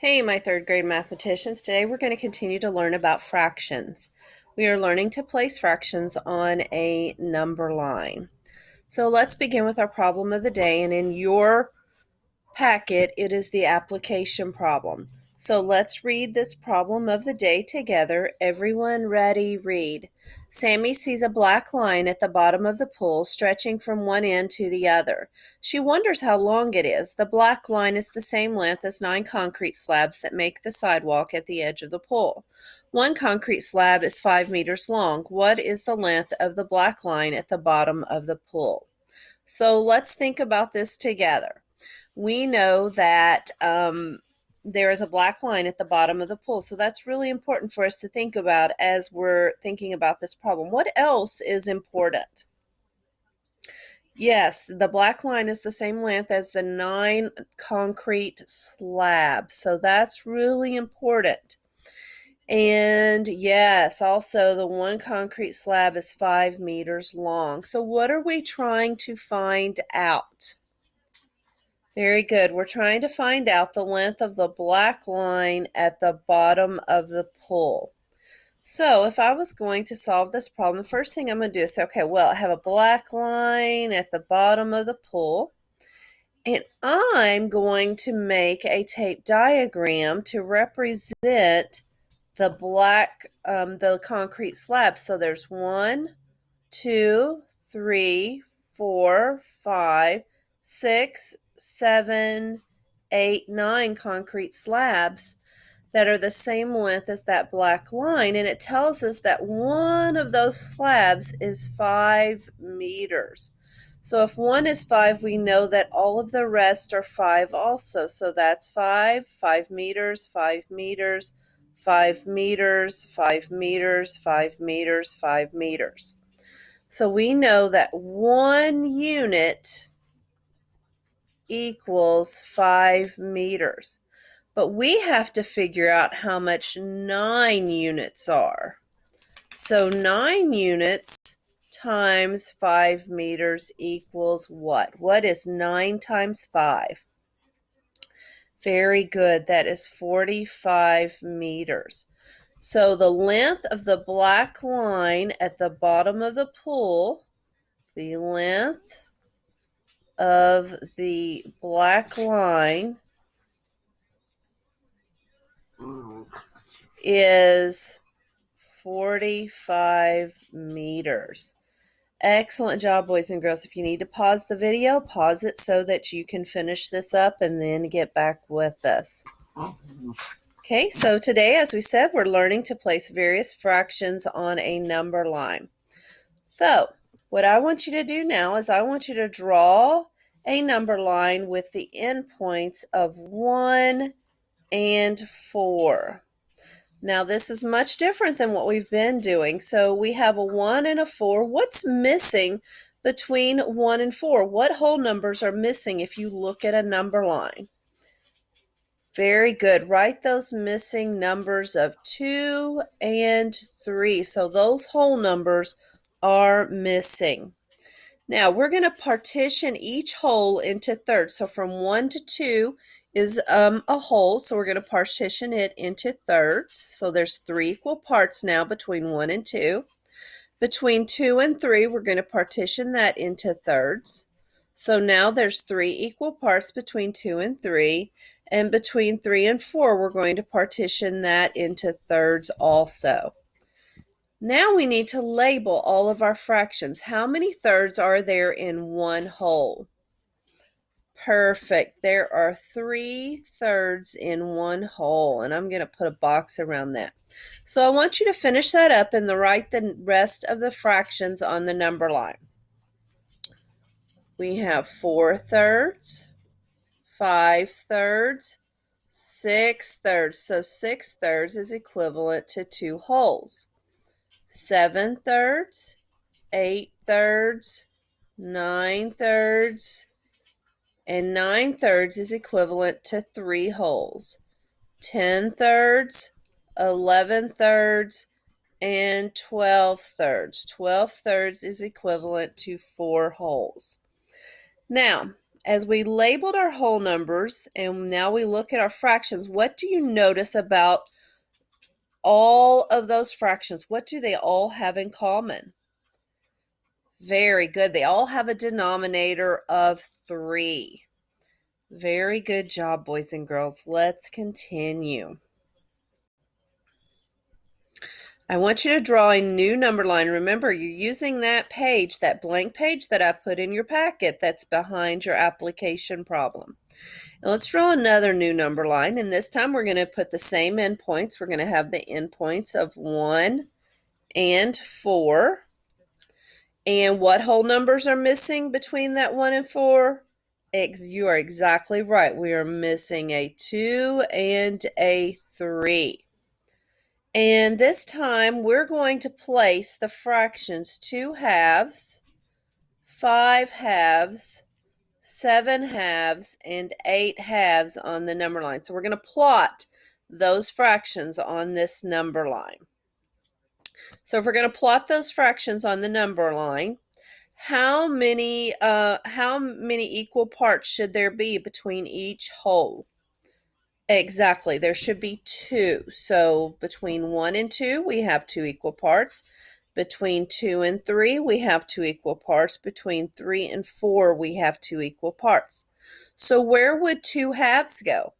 Hey, my third grade mathematicians. Today we're going to continue to learn about fractions. We are learning to place fractions on a number line. So let's begin with our problem of the day, and in your packet, it is the application problem. So let's read this problem of the day together. Everyone ready, read. Sammy sees a black line at the bottom of the pool stretching from one end to the other. She wonders how long it is. The black line is the same length as 9 concrete slabs that make the sidewalk at the edge of the pool. One concrete slab is 5 meters long. What is the length of the black line at the bottom of the pool? So let's think about this together. We know that there is a black line at the bottom of the pool. So that's really important for us to think about as we're thinking about this problem. What else is important? Yes, the black line is the same length as the 9 concrete slabs. So that's really important. And yes, also the one concrete slab is 5 meters long. So what are we trying to find out? Very good. We're trying to find out the length of the black line at the bottom of the pool. So if I was going to solve this problem, the first thing I'm going to do is say, okay, well, I have a black line at the bottom of the pool, and I'm going to make a tape diagram to represent the concrete slab. So there's 1, 2, 3, 4, 5, 6, 7, 8, 9 concrete slabs that are the same length as that black line, and it tells us that one of those slabs is 5 meters. So if one is 5, we know that all of the rest are 5 also. So that's 5, 5 meters, 5 meters, 5 meters, 5 meters, 5 meters, 5 meters. So we know that 1 unit equals 5 meters. But we have to figure out how much 9 units are. So 9 units times 5 meters equals what? What is 9 times 5? Very good. That is 45 meters. So the length of the black line at the bottom of the pool, the length of the black line is 45 meters. Excellent job, boys and girls. If you need to pause the video, pause it so that you can finish this up and then get back with us. Okay, so today, as we said, we're learning to place various fractions on a number line. So what I want you to do now is I want you to draw a number line with the endpoints of 1 and 4. Now this is much different than what we've been doing. So we have a 1 and a 4. What's missing between 1 and 4? What whole numbers are missing if you look at a number line? Very good. Write those missing numbers of 2 and 3. So those whole numbers are missing. Now we're going to partition each whole into thirds. So from 1 to 2 is a whole, so we're going to partition it into thirds. So there's 3 equal parts now between 1 and 2. Between 2 and 3, we're going to partition that into thirds. So now there's 3 equal parts between 2 and 3. And between 3 and 4, we're going to partition that into thirds also. Now we need to label all of our fractions. How many thirds are there in one whole? Perfect. There are 3 thirds in one whole, and I'm going to put a box around that. So I want you to finish that up and write the rest of the fractions on the number line. We have 4 thirds, 5 thirds, 6 thirds. So 6 thirds is equivalent to 2 wholes. 7 thirds, 8 thirds, 9 thirds, and 9 thirds is equivalent to 3 wholes. 10 thirds, 11 thirds, and 12 thirds. 12 thirds is equivalent to 4 wholes. Now, as we labeled our whole numbers and now we look at our fractions, what do you notice about all of those fractions? What do they all have in common? Very good. They all have a denominator of 3. Very good job, boys and girls. Let's continue. I want you to draw a new number line. Remember, you're using that page, that blank page that I put in your packet that's behind your application problem. Now let's draw another new number line, and this time we're going to put the same endpoints. We're going to have the endpoints of 1 and 4. And what whole numbers are missing between that 1 and 4? You are exactly right. We are missing a 2 and a 3. And this time we're going to place the fractions 2 halves, 5 halves, 7 halves, and 8 halves on the number line. So we're going to plot those fractions on this number line. So if we're going to plot those fractions on the number line, how many equal parts should there be between each whole? Exactly, there should be 2. So between 1 and 2, we have 2 equal parts. Between 2 and 3, we have 2 equal parts. Between 3 and 4, we have 2 equal parts. So where would 2 halves go?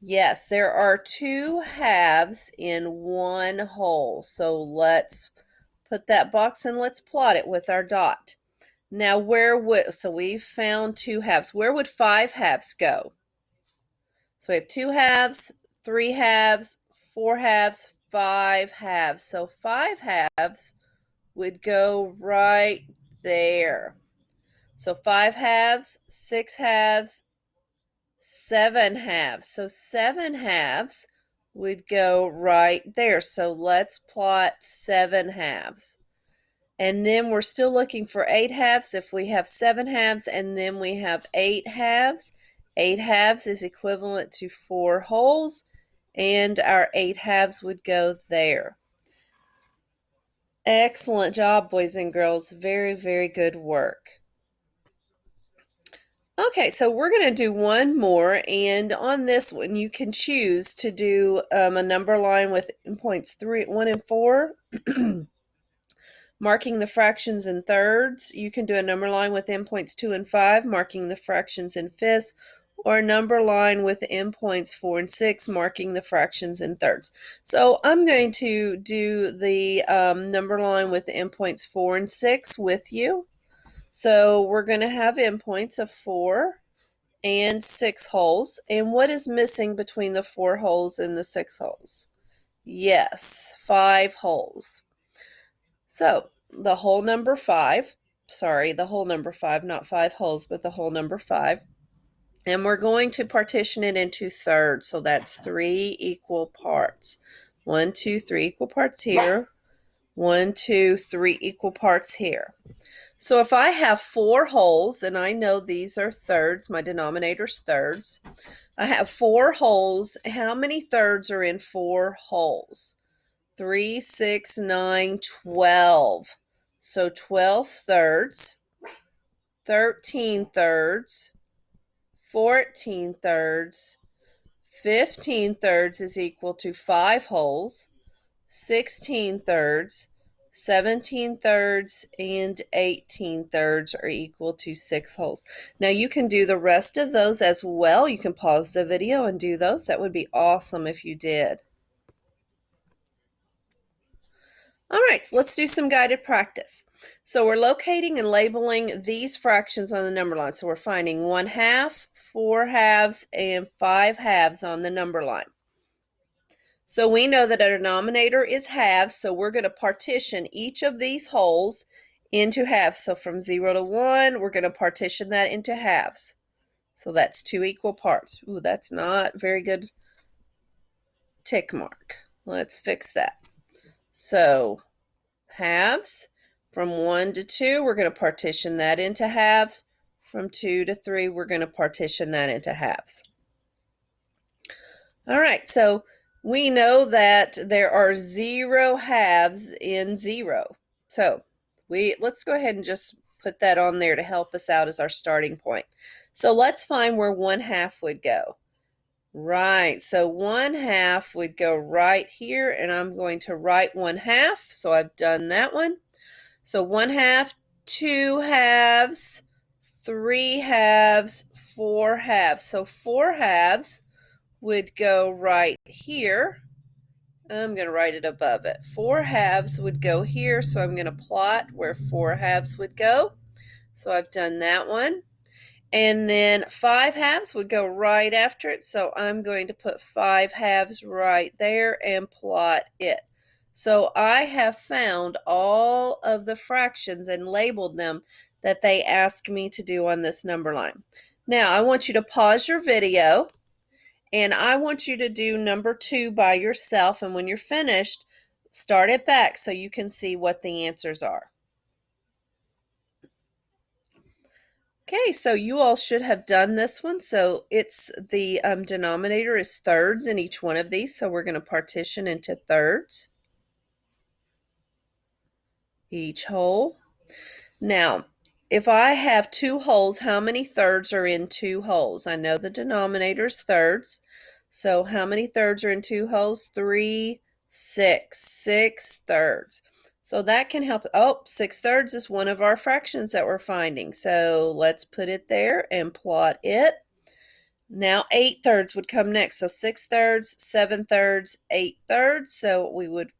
Yes, there are 2 halves in one whole. So let's put that box and let's plot it with our dot. Now so we found 2 halves. Where would 5 halves go? So we have 2 halves, 3 halves, 4 halves, 5 halves. So 5 halves would go right there. So 5 halves, 6 halves, 7 halves. So 7 halves would go right there. So let's plot 7 halves. And then we're still looking for 8 halves. If we have 7 halves and then we have 8 halves, 8 halves is equivalent to 4 wholes, and our 8 halves would go there. Excellent job, boys and girls. Very, very good work. Okay, so we're going to do one more, and on this one you can choose to do a number line with points 1 and 4. Marking the fractions in thirds. You can do a number line with endpoints 2 and 5, marking the fractions in fifths, or a number line with endpoints 4 and 6, marking the fractions in thirds. So I'm going to do the number line with endpoints 4 and 6 with you. So we're going to have endpoints of 4 and 6 holes. And what is missing between the 4 holes and the 6 holes? Yes, 5 holes. So the whole number 5, not 5 holes, but the whole number 5. And we're going to partition it into thirds. So that's 3 equal parts. 1, 2, 3 equal parts here. 1, 2, 3 equal parts here. So if I have 4 holes, and I know these are thirds, my denominator's thirds. I have 4 holes. How many thirds are in 4 holes? 3, 6, 9, 12. So 12 thirds, 13 thirds, 14 thirds, 15 thirds is equal to 5 wholes, 16 thirds, 17 thirds, and 18 thirds are equal to 6 wholes. Now you can do the rest of those as well. You can pause the video and do those. That would be awesome if you did. All right, let's do some guided practice. So we're locating and labeling these fractions on the number line. So we're finding 1 half, 4 halves, and 5 halves on the number line. So we know that our denominator is halves, so we're going to partition each of these wholes into halves. So from 0 to 1, we're going to partition that into halves. So that's 2 equal parts. Ooh, that's not very good tick mark. Let's fix that. So halves, from 1 to 2, we're going to partition that into halves. From 2 to 3, we're going to partition that into halves. All right, so we know that there are 0 halves in 0. So let's go ahead and just put that on there to help us out as our starting point. So let's find where 1/2 would go. Right, so 1/2 would go right here, and I'm going to write 1/2. So I've done that one. So 1/2, 2/2, 3/2, 4/2. So 4/2 would go right here. I'm going to write it above it. 4/2 would go here, so I'm going to plot where 4/2 would go. So I've done that one. And then 5/2 would go right after it, so I'm going to put 5/2 right there and plot it. So I have found all of the fractions and labeled them that they asked me to do on this number line. Now I want you to pause your video, and I want you to do number 2 by yourself, and when you're finished, start it back so you can see what the answers are. Okay, so you all should have done this one. So it's the denominator is thirds in each one of these, so we're going to partition into thirds each whole. Now, if I have 2 wholes, how many thirds are in 2 wholes? I know the denominator is thirds. So how many thirds are in 2 wholes? 3, 6. 6 thirds. So that can help. Oh, 6 thirds is one of our fractions that we're finding. So let's put it there and plot it. Now 8 thirds would come next. So 6 thirds, 7 thirds, 8 thirds. So we would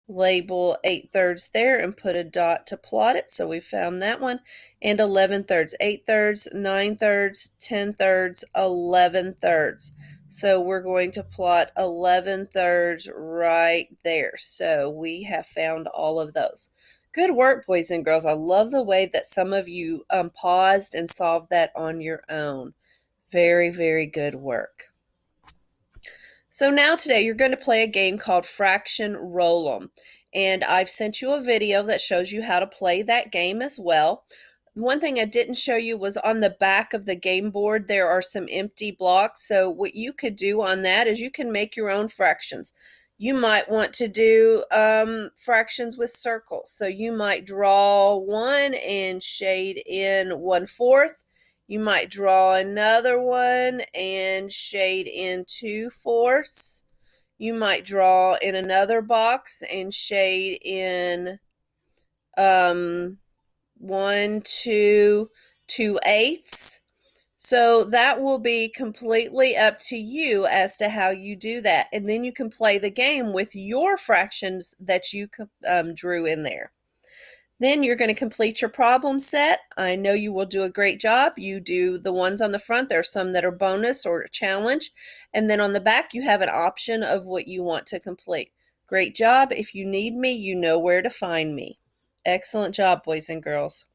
label 8 thirds there and put a dot to plot it. So we found that one. And 11 thirds, 8 thirds, 9 thirds, 10 thirds, 11 thirds. So we're going to plot 11 thirds right there. So we have found all of those. Good work, boys and girls. I love the way that some of you paused and solved that on your own. Very, very good work. So now today you're going to play a game called Fraction Roll-'em. And I've sent you a video that shows you how to play that game as well. One thing I didn't show you was on the back of the game board there are some empty blocks. So what you could do on that is you can make your own fractions. You might want to do fractions with circles. So you might draw one and shade in 1/4. You might draw another one and shade in 2/4. You might draw in another box and shade in 1, 2, 2/8. So that will be completely up to you as to how you do that. And then you can play the game with your fractions that you drew in there. Then you're going to complete your problem set. I know you will do a great job. You do the ones on the front. There are some that are bonus or a challenge. And then on the back, you have an option of what you want to complete. Great job. If you need me, you know where to find me. Excellent job, boys and girls.